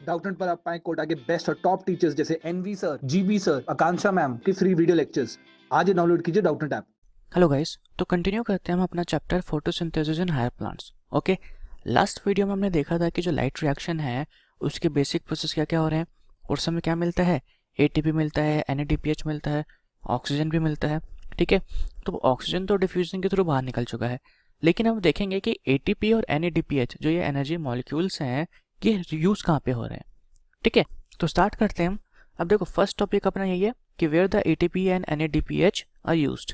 Doubtnut पर आप पाएं कोटा के बेस्ट और टॉप टीचर्स जैसे NV sir, GB sir, Akanksha ma'am की फ्री वीडियो लेक्चर्स। आज ही डाउनलोड कीजिए डाउटनेट ऐप। हेलो गाइस, तो कंटिन्यू करते हैं हम अपना chapter photosynthesis in higher plants. Okay, last video में हमने देखा था कि जो लाइट रिएक्शन है उसके बेसिक प्रोसेस क्या क्या हो रहे हैं। उस समय क्या मिलता है, एटीपी मिलता है, एनएडीपीएच मिलता है, ऑक्सीजन भी मिलता है। ठीक है, तो ऑक्सीजन तो डिफ्यूजन के थ्रू बाहर निकल चुका है, लेकिन हम देखेंगे कि एटीपी और एनएडीपीएच जो ये एनर्जी मॉलिक्यूल्स हैं ये यूज़ कहाँ पे हो रहे हैं। ठीक है, तो स्टार्ट करते हैं हम। अब देखो, फर्स्ट टॉपिक अपना यही है कि where the ATP and NADPH are used.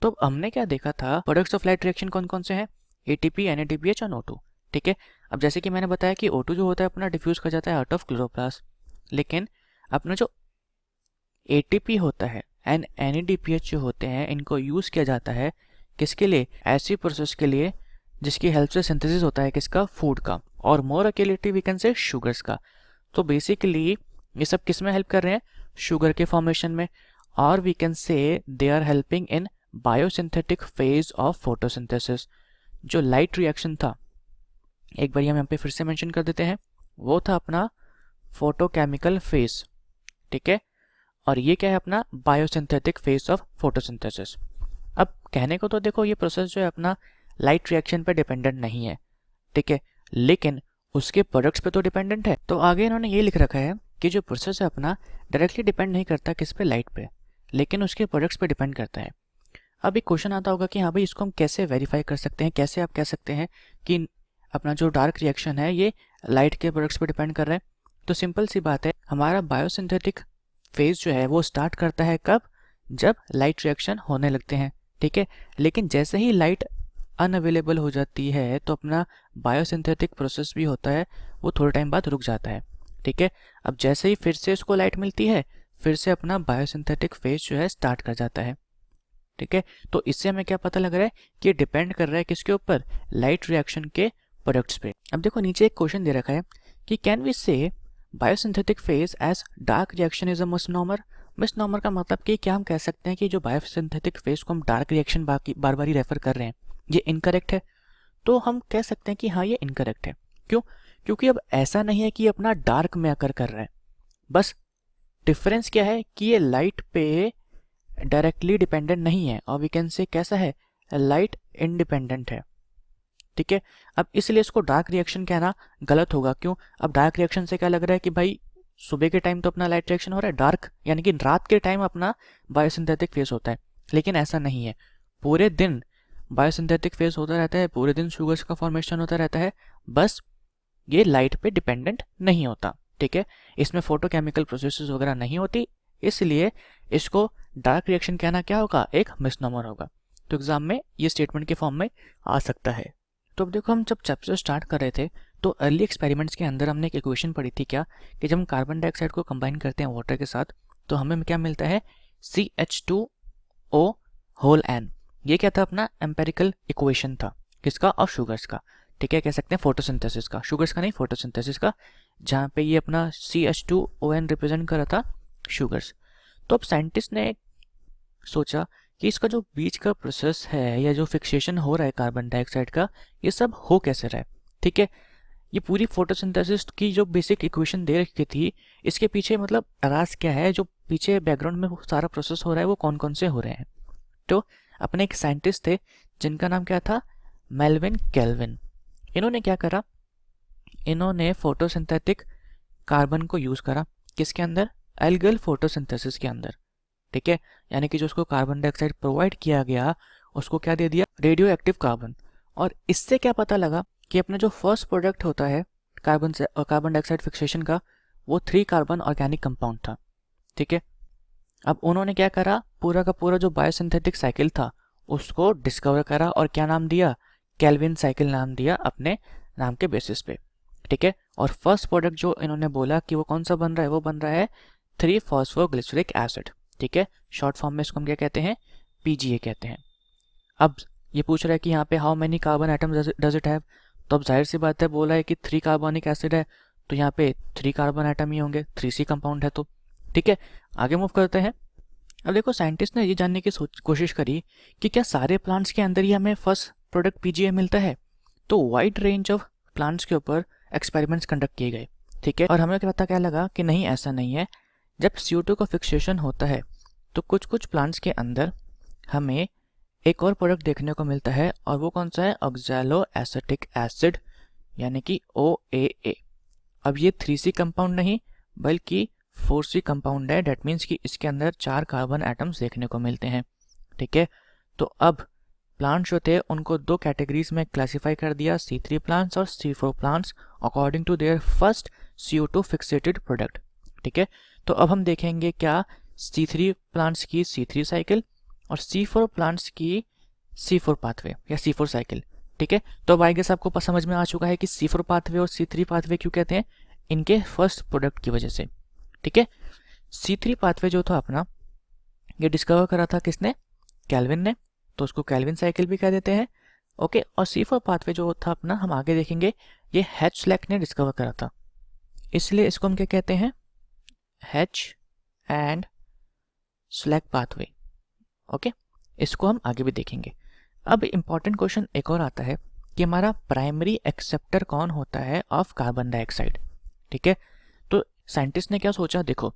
तो अब हमने क्या देखा था, प्रोडक्ट्स ऑफ लाइट रिएक्शन कौन कौन से हैं, एटीपी, एनएडीपीएच और O2। ठीक है, अब जैसे कि मैंने बताया कि O2 जो होता है अपना डिफ्यूज कर जाता है आउट ऑफ क्लोरोप्लास्ट, लेकिन अपना जो एटीपी होता है एंड एनएडीपीएच जो होते हैं इनको यूज किया जाता है किसके लिए, ऐसी प्रोसेस के लिए जिसकी हेल्प से सिंथेसिस होता है किसका, फूड का, और मोर अकेलेटली वी कैन से शुगर्स का। तो बेसिकली ये सब किस में हेल्प कर रहे हैं, शुगर के फॉर्मेशन में, और we can say they are helping in biosynthetic phase of photosynthesis. जो लाइट रिएक्शन था, एक बार हम यहाँ पे फिर से मेंशन कर देते हैं, वो था अपना फोटोकेमिकल फेज। ठीक है, और ये क्या है अपना बायोसिंथेटिक फेज ऑफ फोटोसिंथेसिस। अब कहने को तो देखो ये प्रोसेस जो है अपना लाइट रिएक्शन पे डिपेंडेंट नहीं है, ठीक है, लेकिन उसके प्रोडक्ट्स पे तो डिपेंडेंट है। तो आगे इन्होंने ये लिख रखा है कि जो प्रोसेस है अपना डायरेक्टली डिपेंड नहीं करता किस पे, लाइट पे, लेकिन उसके प्रोडक्ट्स पे डिपेंड करता है। अब एक क्वेश्चन आता होगा कि हाँ भाई इसको हम कैसे वेरीफाई कर सकते हैं, कैसे आप कह सकते हैं कि अपना जो डार्क रिएक्शन है ये लाइट के प्रोडक्ट्स पे डिपेंड कर रहा है। तो सिंपल सी बात है, हमारा बायोसिंथेटिक फेज जो है वो स्टार्ट करता है कब, जब लाइट रिएक्शन होने लगते हैं। ठीक है, लेकिन जैसे ही लाइट अनअवेलेबल हो जाती है तो अपना बायोसिंथेटिक प्रोसेस भी होता है वो थोड़े टाइम बाद रुक जाता है। ठीक है, अब जैसे ही फिर से इसको लाइट मिलती है फिर से अपना बायोसिंथेटिक फेज जो है स्टार्ट कर जाता है। ठीक है, तो इससे हमें क्या पता लग रहा है कि ये डिपेंड कर रहा है किसके ऊपर, लाइट रिएक्शन के प्रोडक्ट्स पे। अब देखो नीचे एक क्वेश्चन दे रखा है कि can we say biosynthetic phase as dark reaction is a misnomer. Misnomer का मतलब कि क्या हम कह सकते हैं कि जो बायोसिंथेटिक फेज को हम डार्क रिएक्शन बार बार ही रेफर कर रहे हैं ये इनकरेक्ट है। तो हम कह सकते हैं कि हाँ ये इनकरेक्ट है। क्यों, क्योंकि अब ऐसा नहीं है कि अपना डार्क में आकर कर रहा है, बस डिफरेंस क्या है कि ये लाइट पे डायरेक्टली डिपेंडेंट नहीं है, और वी कैन से कैसा है, लाइट इंडिपेंडेंट है। ठीक है, अब इसलिए इसको डार्क रिएक्शन कहना गलत होगा। क्यों, अब डार्क रिएक्शन से क्या लग रहा है कि भाई सुबह के टाइम तो अपना लाइट रिएक्शन हो रहा है, डार्क यानी कि रात के टाइम अपना बायोसिंथेटिक फेज होता है, लेकिन ऐसा नहीं है। पूरे दिन बायोसिंथेटिक फेज होता रहता है, पूरे दिन शुगर्स का फॉर्मेशन होता रहता है, बस ये लाइट पे डिपेंडेंट नहीं होता। ठीक है, इसमें फोटोकेमिकल प्रोसेसेस वगैरह नहीं होती, इसलिए इसको डार्क रिएक्शन कहना क्या होगा, एक मिसनॉमर होगा। तो एग्जाम में ये स्टेटमेंट के फॉर्म में आ सकता है। तो अब देखो, हम जब चैप्टर स्टार्ट कर रहे थे तो अर्ली एक्सपेरिमेंट्स के अंदर हमने एक इक्वेशन पढ़ी थी क्या, कि जब हम कार्बन डाइऑक्साइड को कंबाइन करते हैं वाटर के साथ तो हमें क्या मिलता है, CH2O होल N। ये क्या था, अपना एम्पेरिकल इक्वेशन था किसका, और शुगर्स का। ठीक है, कह सकते हैं फोटोसिंथेसिस का, शुगर्स का नहीं फोटोसिंथेसिस का, जहाँ पे ये अपना CH2ON रिप्रेजेंट कर रहा था शुगर्स। तो अब साइंटिस्ट ने सोचा कि इसका जो बीच का प्रोसेस है या जो फिक्सेशन हो रहा है कार्बन डाइऑक्साइड का, ये सब हो कैसे रहा है। ठीक है, ये पूरी फोटोसिंथेसिस की जो बेसिक इक्वेशन दे रखी थी, इसके पीछे मतलब राज क्या है, जो पीछे बैकग्राउंड में सारा प्रोसेस हो रहा है वो कौन कौन से हो रहे हैं। तो अपने एक साइंटिस्ट थे जिनका नाम क्या था, मेल्विन केल्विन। इन्होंने क्या करा, इन्होंने फोटोसिंथेटिक कार्बन को यूज करा किसके अंदर, एल्गल फोटोसिंथेसिस के अंदर। ठीक है, यानी कि जो उसको कार्बन डाइऑक्साइड प्रोवाइड किया गया उसको क्या दे दिया, रेडियो एक्टिव कार्बन। और इससे क्या पता लगा कि अपना जो फर्स्ट प्रोडक्ट होता है कार्बन डाइऑक्साइड फिक्सेशन का, वो 3 कार्बन ऑर्गेनिक कंपाउंड था। ठीक है, अब उन्होंने क्या करा, पूरा का पूरा जो बायोसिंथेटिक साइकिल था उसको डिस्कवर करा और क्या नाम दिया, केल्विन साइकिल नाम दिया अपने नाम के बेसिस पे। ठीक है, और फर्स्ट प्रोडक्ट जो इन्होंने बोला कि वो कौन सा बन रहा है, वो बन रहा है 3-फॉस्फोग्लिसरिक एसिड। ठीक है, शॉर्ट फॉर्म में इसको हम क्या कहते हैं, PGA कहते हैं। अब ये पूछ रहा है कि यहाँ पे how many carbon atom does it have. तो अब जाहिर सी बात है, बोला है कि 3 कार्बोनिक एसिड है तो यहाँ पे 3 कार्बन एटम ही होंगे, 3C कंपाउंड है तो। ठीक है, आगे मूव करते हैं। अब देखो, साइंटिस्ट ने ये जानने की कोशिश करी कि क्या सारे प्लांट्स के अंदर ही हमें फर्स्ट प्रोडक्ट PGA मिलता है। तो वाइड रेंज ऑफ प्लांट्स के ऊपर एक्सपेरिमेंट्स कंडक्ट किए गए। ठीक है। और हमें पता क्या लगा कि नहीं, ऐसा नहीं है। जब CO2 का फिक्सेशन होता है तो कुछ कुछ प्लांट्स के अंदर हमें एक और प्रोडक्ट देखने को मिलता है, और वो कौन सा है? ऑक्सैलो एसिटिक एसिड, यानी कि OAA। अब ये 3C कंपाउंड नहीं बल्कि 4C कंपाउंड है। डेट मीन्स कि इसके अंदर 4 कार्बन एटम्स देखने को मिलते हैं, ठीक है। तो अब प्लांट्स जो थे उनको 2 कैटेगरीज में क्लासिफाई कर दिया, C3 प्लांट्स और C4 plants, according to their first CO2 fixated product, ठीक है। तो अब हम देखेंगे क्या C3 प्लांट्स की C3 साइकिल और C4 प्लांट्स की C4 पाथवे या C4 साइकिल, ठीक है। तो अब आई गेस आपको समझ में आ चुका है कि C4 पाथवे और C3 पाथवे क्यों कहते हैं, इनके फर्स्ट प्रोडक्ट की वजह से, ठीक है। C3 पाथवे जो था अपना, ये डिस्कवर करा था किसने? कैल्विन ने, तो उसको कैल्विन साइकिल भी कह देते हैं, ओके। और C4 पाथवे जो था अपना, हम आगे देखेंगे, ये हैच-स्लैक ने डिस्कवर करा था, इसलिए इसको हम क्या कहते हैं? Hatch and slack pathway, okay. इसको हम आगे भी देखेंगे। अब इंपॉर्टेंट क्वेश्चन एक और आता है कि हमारा प्राइमरी एक्सेप्टर कौन होता है ऑफ कार्बन डाइऑक्साइड, ठीक है। तो साइंटिस्ट ने क्या सोचा, देखो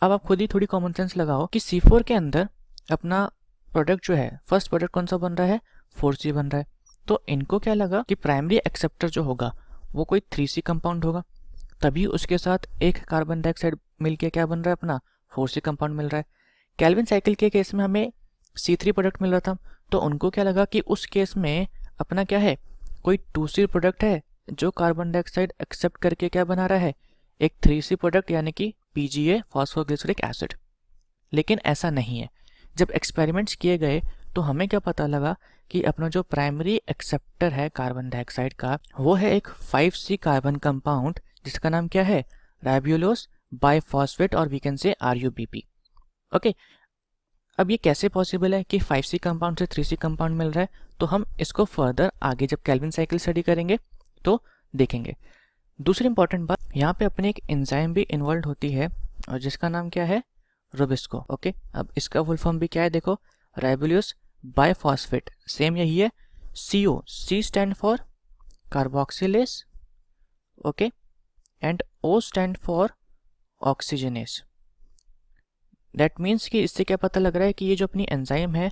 अब आप खुद ही थोड़ी कॉमन सेंस लगाओ कि C4 के अंदर अपना प्रोडक्ट जो है, फर्स्ट प्रोडक्ट कौन सा बन रहा है? 4C बन रहा है। तो इनको क्या लगा कि प्राइमरी एक्सेप्टर जो होगा वो कोई 3C कंपाउंड होगा, तभी उसके साथ एक कार्बन डाइऑक्साइड मिलके क्या बन रहा है अपना? 4C कंपाउंड मिल रहा है। कैल्विन साइकिल के केस में हमें C3 प्रोडक्ट मिल रहा था, तो उनको क्या लगा कि उस केस में अपना क्या है? कोई 2C प्रोडक्ट है जो कार्बन डाइऑक्साइड एक्सेप्ट करके क्या बना रहा है? एक 3C प्रोडक्ट, यानी कि PGA फॉस्फोग्लिसरिक एसिड। लेकिन ऐसा नहीं है। जब एक्सपेरिमेंट्स किए गए तो हमें क्या पता लगा कि अपना जो प्राइमरी एक्सेप्टर है कार्बन डाइऑक्साइड का, वो है एक 5C कार्बन कंपाउंड जिसका नाम क्या है? राइब्यूलोस बाइफॉस्फेट, और we can say RUBP, okay. अब ये कैसे पॉसिबल है कि 5C कंपाउंड से 3C कंपाउंड मिल रहा है? तो हम इसको फर्दर आगे जब कैल्विन साइकिल स्टडी करेंगे तो देखेंगे। दूसरी इंपॉर्टेंट बात, यहाँ पे अपने एक एंजाइम भी इन्वॉल्व होती है, और जिसका नाम क्या है? Rubisco, okay. अब इसका फुल फॉर्म भी क्या है? देखो, राइबोल्यूस बाइफॉस्फेट, सेम यही है। CO, C stand for carboxylase, okay, and O stand for oxygenase. That means कि इससे क्या पता लग रहा है कि ये जो अपनी एंजाइम है,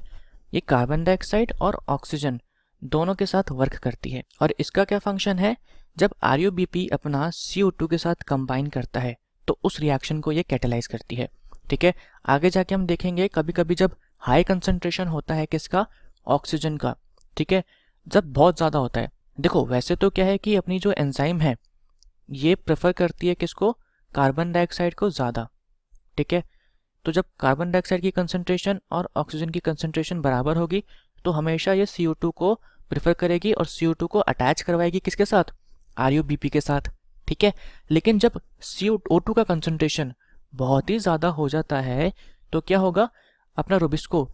ये कार्बन डाइऑक्साइड और ऑक्सीजन दोनों के साथ वर्क करती है। और इसका क्या फंक्शन है? जब RUBP अपना CO2 के साथ कंबाइन करता है तो उस रिएक्शन को ये कैटेलाइज करती है, ठीक है। आगे जाके हम देखेंगे कभी कभी जब हाई कंसंट्रेशन होता है किसका? ऑक्सीजन का, ठीक है, जब बहुत ज़्यादा होता है। देखो वैसे तो क्या है कि अपनी जो एंजाइम है ये प्रेफर करती है किसको? कार्बन डाइऑक्साइड को ज़्यादा, ठीक है। तो जब कार्बन डाइऑक्साइड की कंसंट्रेशन और ऑक्सीजन की कंसंट्रेशन बराबर होगी तो हमेशा ये CO2 को प्रेफर करेगी और CO2 को अटैच करवाएगी किसके साथ? RUBP के साथ, ठीक है। लेकिन जब CO2 का कंसंट्रेशन बहुत ही ज़्यादा हो जाता है तो क्या होगा? अपना रुबिस्को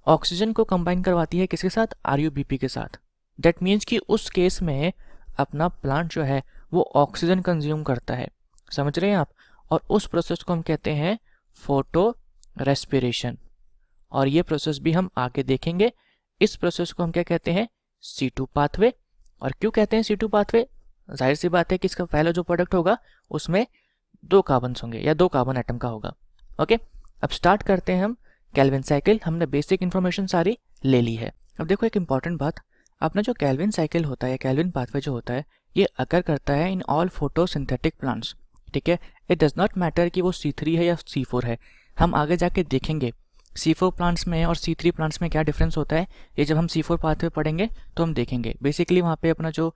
ऑक्सीजन को कंबाइन करवाती है किसके साथ? RUBP के साथ। दैट मीन्स कि उस केस में अपना प्लांट जो है वो ऑक्सीजन कंज्यूम करता है, समझ रहे हैं आप? और उस प्रोसेस को हम कहते हैं फोटो रेस्पिरेशन, और ये प्रोसेस भी हम आगे देखेंगे। इस प्रोसेस को हम क्या कहते हैं? C2 pathway. और क्यों कहते हैं C2 पाथवे? जाहिर सी बात है कि इसका पहला जो प्रोडक्ट होगा उसमें 2 कार्बन होंगे या 2 कार्बन एटम का होगा, ओके। अब स्टार्ट करते हैं हम कैल्विन साइकिल। हमने बेसिक इन्फॉर्मेशन सारी ले ली है। अब देखो एक इंपॉर्टेंट बात, अपना जो कैल्विन साइकिल होता है, कैल्विन पाथवे जो होता है, ये अकर करता है इन ऑल फोटोसिंथेटिक प्लांट्स, ठीक है। इट डज नॉट मैटर कि वो C3 है या C4 है। हम आगे जाके देखेंगे C4 प्लांट्स में और C3 प्लांट्स में क्या डिफरेंस होता है। ये जब हम C4 पाथवे पढ़ेंगे तो हम देखेंगे। बेसिकली वहाँ पे अपना जो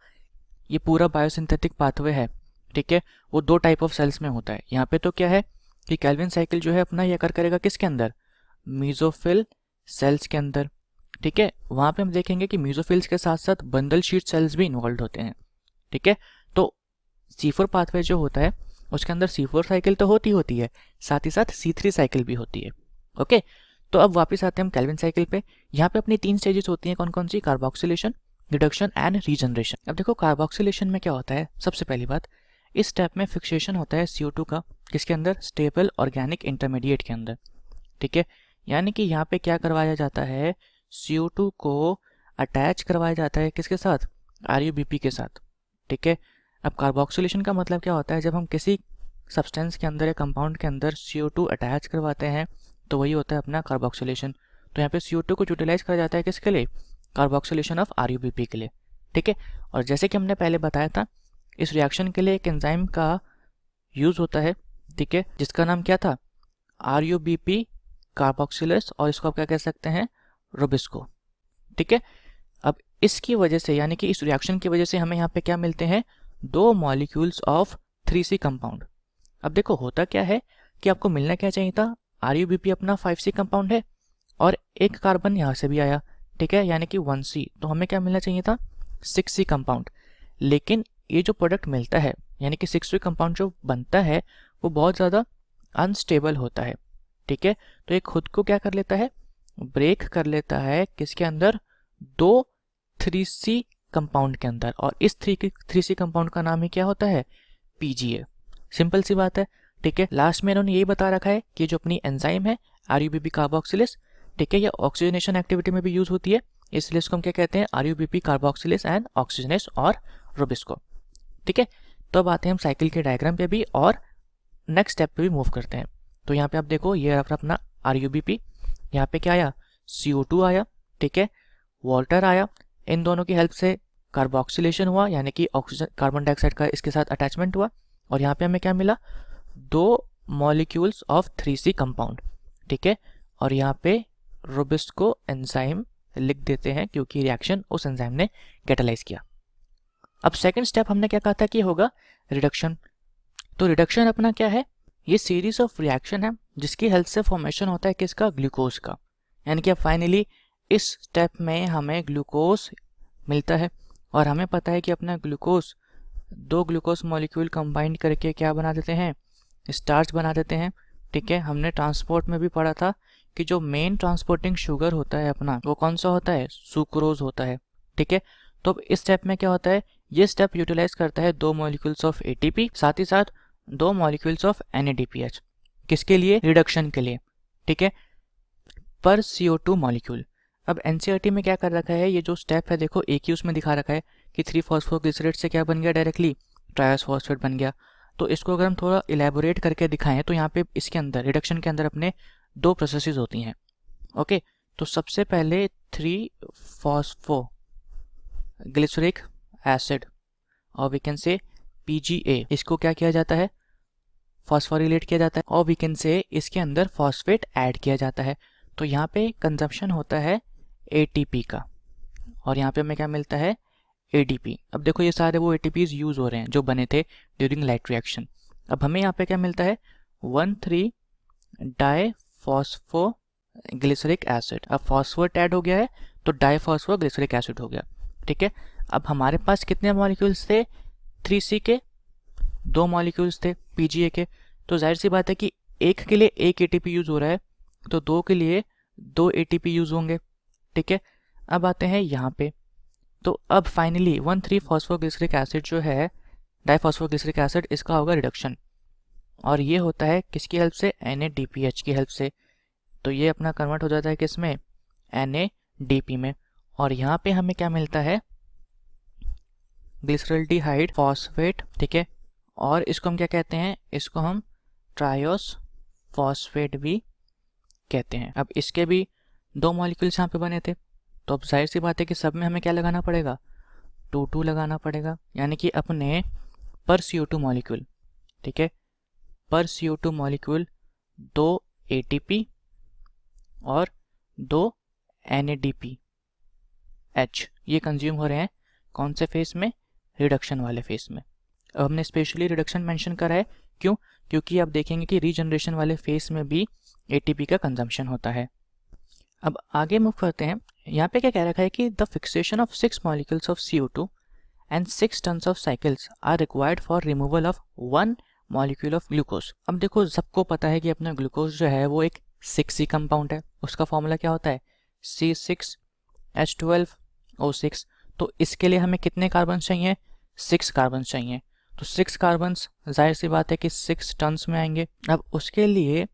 ये पूरा बायोसिंथेटिक पाथवे है, ठीक है, वो 2 टाइप ऑफ सेल्स में होता है। यहाँ पे तो क्या है कि कैल्विन साइकिल जो है अपना ये अकर करेगा किसके अंदर? मीजोफिल सेल्स के अंदर, ठीक है। वहाँ पे हम देखेंगे कि मीजोफिल्स के साथ साथ बंडल शीट सेल्स भी इन्वॉल्व होते हैं, ठीक है। तो C4 पाथवे जो होता है उसके अंदर C4 साइकिल तो होती है, साथ ही साथ C3 साइकिल भी होती है, ओके। तो अब वापस आते हैं हम कैल्विन साइकिल पे। यहाँ पे अपनी 3 स्टेजेस होती हैं, कौन कौन सी? Carboxylation, reduction and regeneration. अब देखो कार्बोक्सिलेशन में क्या होता है? सबसे पहली बात, इस स्टेप में फिक्सेशन होता है CO2 का किसके अंदर? स्टेबल ऑर्गेनिक इंटरमीडिएट के अंदर, ठीक है। यानी कि यहाँ पे क्या करवाया जाता है? CO2 को अटैच करवाया जाता है किसके साथ? RUBP के साथ, ठीक है। अब कार्बोक्सिलेशन का मतलब क्या होता है, जब हम किसी सब्सटेंस के अंदर या कंपाउंड के अंदर CO2 अटैच करवाते हैं तो वही होता है अपना कार्बोक्सिलेशन। तो यहाँ पे CO2 को यूटिलाइज करा जाता है किसके लिए, कार्बोक्सिलेशन ऑफ RUBP के लिए, ठीक है। और जैसे कि हमने पहले बताया था, इस रिएक्शन के लिए एक एंजाइम का यूज़ होता है, ठीक है, जिसका नाम क्या था, RUBP कार्बोक्सिलेस, और इसको आप क्या कह सकते हैं, रुबिस्को, ठीक है। अब इसकी वजह से, यानी कि इस रिएक्शन की वजह से हमें यहाँ पे क्या मिलते हैं, 2 मॉलिक्यूल्स ऑफ 3C कंपाउंड। अब देखो होता क्या है कि आपको मिलना क्या चाहिए था, RUBP अपना 5C कंपाउंड है और एक कार्बन यहाँ से भी आया, ठीक है, यानी कि 1C, तो हमें क्या मिलना चाहिए था, 6C कंपाउंड। लेकिन ये जो प्रोडक्ट मिलता है, यानी कि 6C कंपाउंड जो बनता है वो बहुत ज़्यादा अनस्टेबल होता है, ठीक है। तो ये खुद को क्या कर लेता है, ब्रेक कर लेता है किसके अंदर, 2 3C कंपाउंड के अंदर, और इस 3C कंपाउंड का नाम ही क्या होता है, PGA। सिंपल सी बात है, ठीक है। लास्ट में इन्होंने यही बता रखा है कि जो अपनी एंजाइम है RUBP कार्बोक्सिलेस, ठीक है, ये ऑक्सीजनेशन एक्टिविटी में भी यूज होती है, इसलिए इसको हम क्या कहते हैं, RUBP कार्बोक्सिलेस एंड ऑक्सीजनेस और रुबिस्को, ठीक है। तो अब आते हैं हम साइकिल के डायग्राम पे भी और नेक्स्ट स्टेप पे भी मूव करते हैं। तो यहाँ पे आप देखो, ये अपना RUBP, यहाँ पे क्या आया, CO2 आया, ठीक है, वाटर आया, इन दोनों की हेल्प से कार्बोक्सिलेशन हुआ, यानी कि ऑक्सीजन कार्बन डाइऑक्साइड का इसके साथ अटैचमेंट हुआ, और यहाँ पे हमें क्या मिला, 2 मॉलिक्यूल्स ऑफ 3C कंपाउंड, ठीक है। और यहाँ पे रुबिस्को एंजाइम लिख देते हैं क्योंकि रिएक्शन उस एंजाइम ने कैटालाइज किया। अब सेकंड स्टेप हमने क्या कहा था कि होगा रिडक्शन। तो रिडक्शन अपना क्या है, ये सीरीज ऑफ रिएक्शन है जिसकी हेल्प से फॉर्मेशन होता है किसका, ग्लूकोज का, यानी कि अब फाइनली इस स्टेप में हमें ग्लूकोज मिलता है, और हमें पता है कि अपना ग्लूकोज 2 ग्लूकोज मॉलिक्यूल कंबाइंड करके क्या बना देते हैं, स्टार्च बना देते हैं, ठीक है। हमने ट्रांसपोर्ट में भी पढ़ा था कि जो मेन ट्रांसपोर्टिंग शुगर होता है अपना, वो कौन सा होता है, सुक्रोज होता है, ठीक है। तो अब इस स्टेप में क्या होता है, ये स्टेप यूटिलाइज करता है 2 मॉलिक्यूल्स ऑफ ATP, साथ ही साथ 2 मॉलिक्यूल्स ऑफ NADPH, किसके लिए, रिडक्शन के लिए, ठीक है, पर CO2 मॉलिक्यूल। अब NCERT में क्या कर रखा है, ये जो स्टेप है देखो एक ही उसमें दिखा रखा है कि 3-फॉस्फोग्लिसरेट से क्या बन गया, डायरेक्टली ट्रायस फॉस्फेट बन गया। तो इसको अगर हम थोड़ा इलेबोरेट करके दिखाएं तो यहाँ पे इसके अंदर रिडक्शन के अंदर अपने 2 प्रोसेसेस होती हैं, ओके। तो सबसे पहले 3-फॉस्फोग्लिसरिक एसिड, और वी कैन से PGA, इसको क्या किया जाता है, फॉस्फोरिलेट किया जाता है, और वी कैन से इसके अंदर फॉस्फेट ऐड किया जाता है। तो यहाँ पे कंजम्पशन होता है ATP का, और यहाँ पे हमें क्या मिलता है, ADP। अब देखो ये सारे वो ATPs यूज हो रहे हैं जो बने थे ड्यूरिंग लाइट रिएक्शन। अब हमें यहाँ पे क्या मिलता है, 1,3-डाईफॉस्फोग्लिसरिक एसिड। अब फॉस्फेट ऐड हो गया है तो डाईफॉस्फोग्लिसरिक एसिड हो गया, ठीक है। अब हमारे पास कितने मॉलिक्यूल्स थे, 3C के 2 मॉलिक्यूल्स थे PGA के, तो जाहिर सी बात है कि एक के लिए एक ATP यूज हो रहा है तो 2 के लिए 2 ATP यूज होंगे, ठीक है। अब आते हैं यहाँ पे, तो अब फाइनली 1,3-फॉस्फोग्लिसरिक एसिड जो है, डाईफॉस्फोग्लिसरिक एसिड, इसका होगा रिडक्शन, और ये होता है किसकी हेल्प से, NADPH की हेल्प से। तो ये अपना कन्वर्ट हो जाता है किसमें, NADP में, और यहाँ पे हमें क्या मिलता है, ग्लिसरल्डिहाइड फॉस्फेट, ठीक है। और इसको हम क्या कहते हैं, इसको हम ट्रायोस फॉस्फेट भी कहते हैं। अब इसके भी 2 मॉलिक्यूल्स यहाँ पे बने थे, तो अब जाहिर सी बात है कि सब में हमें क्या लगाना पड़ेगा, 2-2 लगाना पड़ेगा, यानी कि अपने पर CO2 मॉलिक्यूल, ठीक है, पर CO2 मॉलिक्यूल 2 ATP और 2 NADPH ये कंज्यूम हो रहे हैं कौन से फेस में, रिडक्शन वाले फेस में। अब हमने स्पेशली रिडक्शन मेंशन करा है, क्यों, क्योंकि आप देखेंगे कि रीजनरेशन वाले फेस में भी ATP का कंजम्पशन होता है। अब आगे मूव करते हैं, यहाँ पे क्या कह रखा है कि the fixation of 6 molecules of CO2 and 6 turns of cycles are required for removal of 1 molecule of glucose. अब देखो सबको पता है कि अपना ग्लूकोज जो है वो एक 6C कंपाउंड है, उसका फॉर्मूला क्या होता है, C6H12O6। तो इसके लिए हमें कितने कार्बन चाहिए, 6 कार्बन चाहिए, तो 6 कार्बन जाहिर सी बात है कि 6 टन्स में आएंगे। अब उसके लिए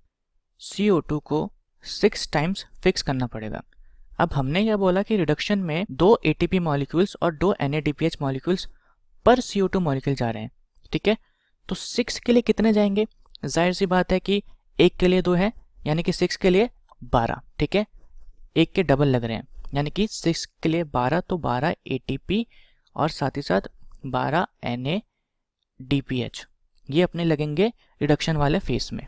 CO2 को 6 टाइम्स फिक्स करना पड़ेगा। अब हमने यह बोला कि रिडक्शन में 2 ATP मॉलिक्यूल्स और 2 NADPH मॉलिक्यूल्स पर CO2 मॉलिक्यूल जा रहे हैं, ठीक है। तो 6 के लिए कितने जाएंगे, जाहिर सी बात है कि 1 के लिए 2 है, यानी कि 6 के लिए 12, ठीक है। 1 के डबल लग रहे हैं, यानी कि 6 के लिए 12, तो 12 ATP और साथ ही साथ 12 NADPH, ये अपने लगेंगे रिडक्शन वाले फेस में,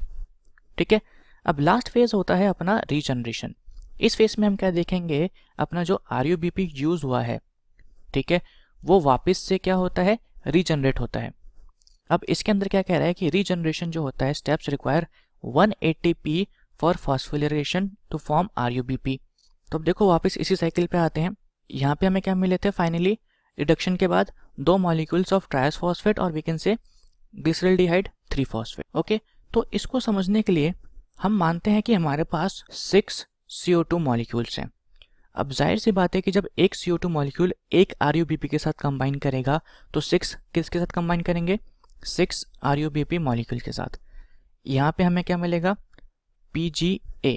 ठीक है। अब लास्ट फेज होता है अपना रीजनरेशन। इस फेज में हम क्या देखेंगे, अपना जो RUBP यूज हुआ है, ठीक है, वो वापस से क्या होता है, रीजनरेट होता है। अब इसके अंदर क्या कह रहा है कि रीजनरेशन जो होता है, steps require 1 ATP for phosphorylation to form RUBP। तो अब देखो वापस इसी साइकिल पे आते हैं। यहाँ पे हमें क्या मिले थे फाइनली, रिडक्शन के बाद 2 मॉलिक्यूल्स ऑफ ट्रायस फॉस्फेट और we can say glyceraldehyde 3 phosphate, okay. तो इसको समझने के लिए हम मानते हैं कि हमारे पास 6 CO2 मॉलिक्यूल्स हैं। अब जाहिर सी बात है कि जब एक CO2 मॉलिक्यूल एक RUBP के साथ कंबाइन करेगा तो 6 किसके साथ कंबाइन करेंगे, 6 RUBP मॉलिक्यूल के साथ। यहाँ पे हमें क्या मिलेगा, PGA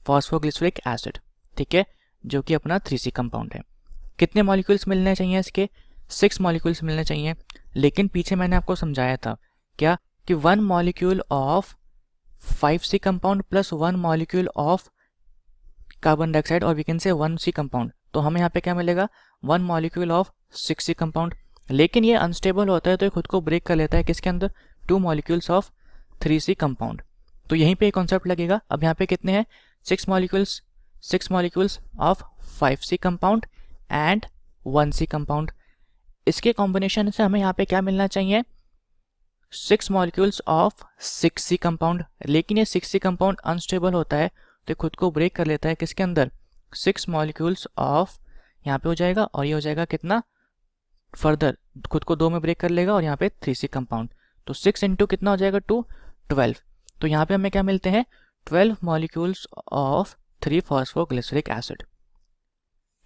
फॉस्फोग्लिसरिक एसिड, ठीक है, जो कि अपना 3C कंपाउंड है। कितने मॉलिक्यूल्स मिलने चाहिए इसके, 6 मॉलिक्यूल्स मिलने चाहिए। लेकिन पीछे मैंने आपको समझाया था क्या कि 1 molecule of 5C compound plus 1 molecule of carbon dioxide और we can say 1C compound, तो हमें यहाँ पे क्या मिलेगा, 1 मॉलिक्यूल ऑफ 6C कंपाउंड। लेकिन ये अनस्टेबल होता है तो ये खुद को ब्रेक कर लेता है किसके अंदर, 2 मॉलिक्यूल्स ऑफ 3C कंपाउंड। तो यहीं पे कॉन्सेप्ट लगेगा। अब यहाँ पे कितने हैं, 6 molecules of 5C compound and 1C compound. इसके कॉम्बिनेशन से हमें यहाँ पे क्या मिलना चाहिए, 6 मॉलिक्यूल्स ऑफ 6C कंपाउंड। लेकिन ये 6C कंपाउंड अनस्टेबल होता है तो खुद को ब्रेक कर लेता है किसके अंदर, 6 मॉलिक्यूल्स ऑफ, यहाँ पे हो जाएगा और ये हो जाएगा कितना, फर्दर खुद को 2 में ब्रेक कर लेगा और यहाँ पे 3C कंपाउंड। तो 6 इंटू कितना हो जाएगा 2, 12। तो यहाँ पे हमें क्या मिलते हैं, 12 मॉलिक्यूल्स ऑफ 3 फॉस्फोग्लिसरिक एसिड,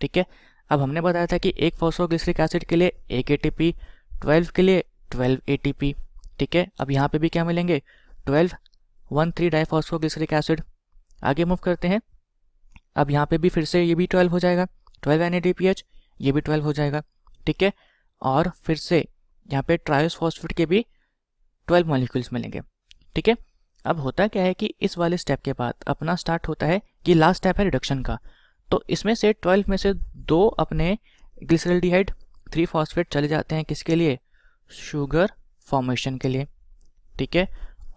ठीक है। अब हमने बताया था कि एक फॉस्फोग्लिसरिक एसिड के लिए 1 ATP, 12 के लिए 12 ATP, ठीक है। अब यहाँ पे भी क्या मिलेंगे, 12 1,3 डाइफॉस्फोग्लिसरिक एसिड। आगे मूव करते हैं। अब यहाँ पे भी फिर से ये भी 12 हो जाएगा, 12 NADPH, ये भी 12 हो जाएगा, ठीक है। और फिर से यहाँ पे ट्रायस फॉस्फेट के भी 12 मॉलिक्यूल्स मिलेंगे, ठीक है। अब होता क्या है कि इस वाले स्टेप के बाद अपना स्टार्ट होता है कि लास्ट स्टेप है रिडक्शन का। तो इसमें से 12 में से 2 अपने ग्लिसरल्डिहाइड 3 फॉस्फेट चले जाते हैं किसके लिए, शुगर फॉर्मेशन के लिए, ठीक है।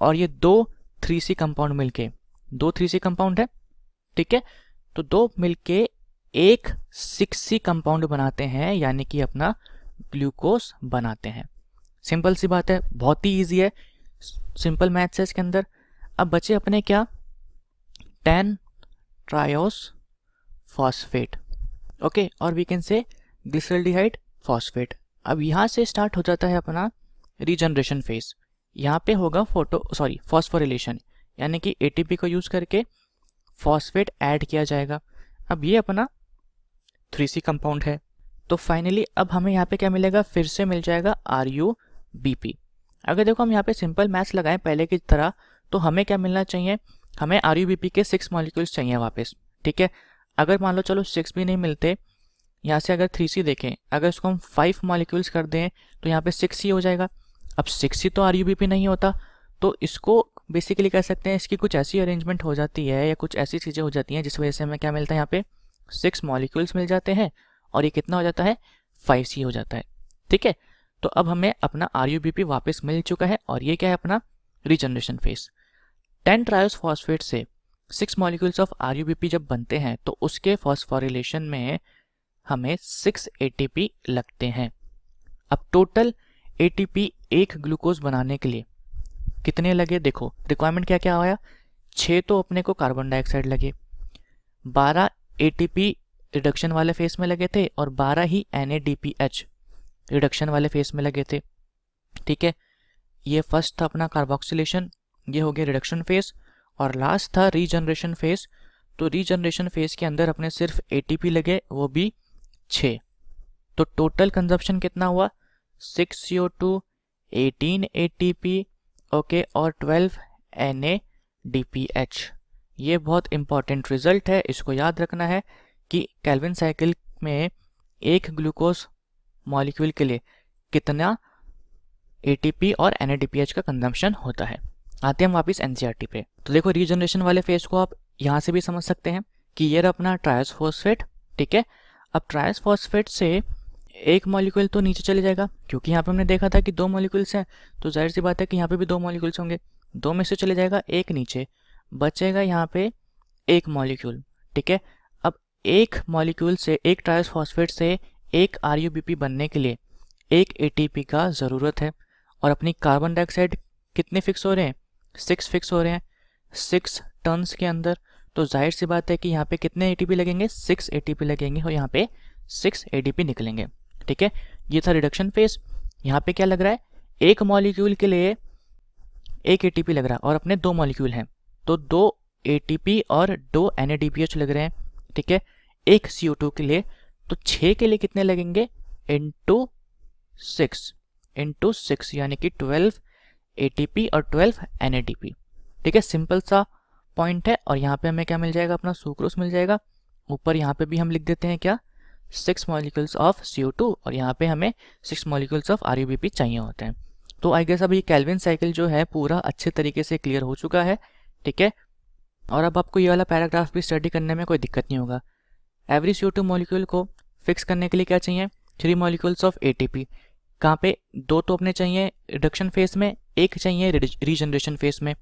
और ये 2 3C कंपाउंड मिलके, 2 3C कंपाउंड है, ठीक है। तो 2 मिलके एक 6C कंपाउंड बनाते हैं, यानी कि अपना ग्लूकोज बनाते हैं। सिंपल सी बात है, बहुत ही इजी है, सिंपल मैथ्स है इसके अंदर। अब बचे अपने क्या, 10 ट्रायोस फॉस्फेट, ओके, और we can say glyceraldehyde phosphate. अब यहाँ से स्टार्ट हो जाता है अपना रीजनरेशन फेज। यहाँ पे होगा फॉस्फोरिलेशन, यानी कि ATP को यूज करके फॉस्फेट ऐड किया जाएगा। अब ये अपना 3C कंपाउंड है। तो फाइनली अब हमें यहाँ पे क्या मिलेगा, फिर से मिल जाएगा RUBP। अगर देखो हम यहाँ पे सिंपल मैथ्स लगाएं पहले की तरह, तो हमें क्या मिलना चाहिए, हमें RUBP के 6 मॉलिक्यूल्स चाहिए वापस, ठीक है। अगर मान लो चलो 6 भी नहीं मिलते, यहाँ से अगर 3C देखें, अगर इसको हम 5 मॉलिक्यूल्स कर दें तो यहाँ पे 6C हो जाएगा। अब 6C तो RUBP नहीं होता, तो इसको बेसिकली कह सकते हैं इसकी कुछ ऐसी अरेंजमेंट हो जाती है या कुछ ऐसी चीज़ें हो जाती हैं जिस वजह से हमें क्या मिलता है, यहाँ पे 6 मॉलिक्यूल्स मिल जाते हैं और ये कितना हो जाता है, 5C हो जाता है, ठीक है। तो अब हमें अपना RUBP वापस मिल चुका है और ये क्या है, अपना रीजनरेशन फेज। 10 ट्रायोस फॉस्फेट से 6 मॉलिक्यूल्स ऑफ RUBP जब बनते हैं तो उसके फॉस्फोरिलेशन में हमें 6 ATP लगते हैं। अब टोटल ATP एक ग्लूकोज बनाने के लिए कितने लगे, देखो रिक्वायरमेंट क्या क्या आया, 6 तो अपने को कार्बन डाइऑक्साइड लगे, 12 ATP रिडक्शन वाले फेस में लगे थे और 12 ही NADPH रिडक्शन वाले फेस में लगे थे, ठीक है। ये फर्स्ट था अपना कार्बोक्सिलेशन, ये हो गया रिडक्शन फेस, और लास्ट था रीजनरेशन फेस। तो रीजनरेशन फेस के अंदर अपने सिर्फ ATP लगे, वो भी 6। तो टोटल कंजप्शन कितना हुआ, 6 CO2, 18 ATP, ओके, और 12 NADPH। ये बहुत इंपॉर्टेंट रिजल्ट है, इसको याद रखना है कि केल्विन साइकिल में एक ग्लूकोज मॉलिक्यूल के लिए कितना ATP और NADPH का कंजम्पशन होता है। आते हैं हम वापस NCERT पे। तो देखो रीजनरेशन वाले फेज को आप यहाँ से भी समझ सकते हैं कि ये रहा अपना ट्रायस फॉस्फेट, ठीक है। अब ट्रायस फॉस्फेट से एक मॉलिक्यूल तो नीचे चले जाएगा, क्योंकि यहाँ पे हमने देखा था कि 2 मॉलिक्यूल्स हैं, तो जाहिर सी बात है कि यहाँ पे भी 2 मॉलिक्यूल्स होंगे। 2 में से चले जाएगा एक नीचे, बचेगा यहाँ पे एक मॉलिक्यूल, ठीक है। अब एक मॉलिक्यूल से, एक ट्रायस फॉस्फेट से एक RUBP बनने के लिए एक ATP का ज़रूरत है। और अपनी कार्बन डाइऑक्साइड कितने फिक्स हो रहे हैं? 6 फिक्स हो रहे हैं 6 टन्स के अंदर। तो जाहिर सी बात है कि यहाँ पे कितने ATP लगेंगे? 6 ATP लगेंगे और यहाँ पे 6 ADP निकलेंगे, ठीक है। ये था रिडक्शन फेज। यहाँ पे क्या लग रहा है? एक मॉलिक्यूल के लिए एक ATP लग रहा है और अपने 2 मॉलिक्यूल हैं, तो 2 ATP और 2 NADPH लग रहे हैं, ठीक है। एक CO2 के लिए, तो 6 के लिए कितने लगेंगे? इंटू 6 यानी कि 12 ATP और 12 NADP, ठीक है। सिंपल सा पॉइंट है। और यहाँ पे हमें क्या मिल जाएगा? अपना सुक्रोज मिल जाएगा। ऊपर यहाँ पे भी हम लिख देते हैं क्या? 6 मॉलिक्यूल्स ऑफ CO2 और यहाँ पे हमें 6 मॉलिक्यूल्स ऑफ RUBP चाहिए होते हैं। तो आई गेस अब ये केल्विन साइकिल जो है पूरा अच्छे तरीके से क्लियर हो चुका है, ठीक है। और अब आपको ये वाला पैराग्राफ भी स्टडी करने में कोई दिक्कत नहीं होगा। एवरी CO2 मॉलिक्यूल को फिक्स करने के लिए क्या चाहिए? 3 मॉलिक्यूल्स ऑफ ATP। कहाँ पे? 2 तो अपने चाहिए रिडक्शन फेज में, एक चाहिए रीजनरेशन फेज में,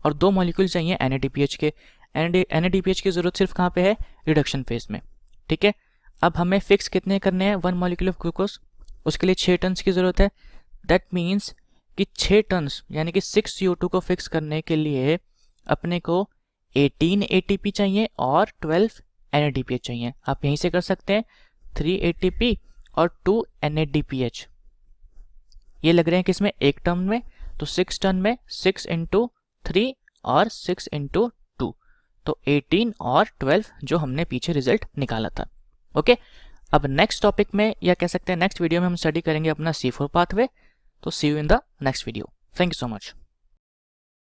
और 2 मॉलिक्यूल चाहिए NADPH के। NADPH की ज़रूरत सिर्फ कहाँ पे है? रिडक्शन फेज में, ठीक है। अब हमें फिक्स कितने करने हैं? 1 मॉलिक्यूल ऑफ ग्लूकोज, उसके लिए 6 टन्स की ज़रूरत है। दैट मीन्स कि 6 टन्स यानी कि 6 CO2 को फिक्स करने के लिए अपने को 18 ATP चाहिए और 12 NADPH चाहिए। आप यहीं से कर सकते हैं 3 ATP और 2 NADPH। ये लग रहे हैं किसमें? एक टर्म में। तो 6 टन में 6 इंटू 3 और 6 इंटू 2, तो 18 और 12 जो हमने पीछे रिजल्ट निकाला था, ओके। अब नेक्स्ट टॉपिक में, या कह सकते हैं नेक्स्ट वीडियो में, हम स्टडी करेंगे अपना C4 पाथवे। तो see you in the next video. Thank you so much.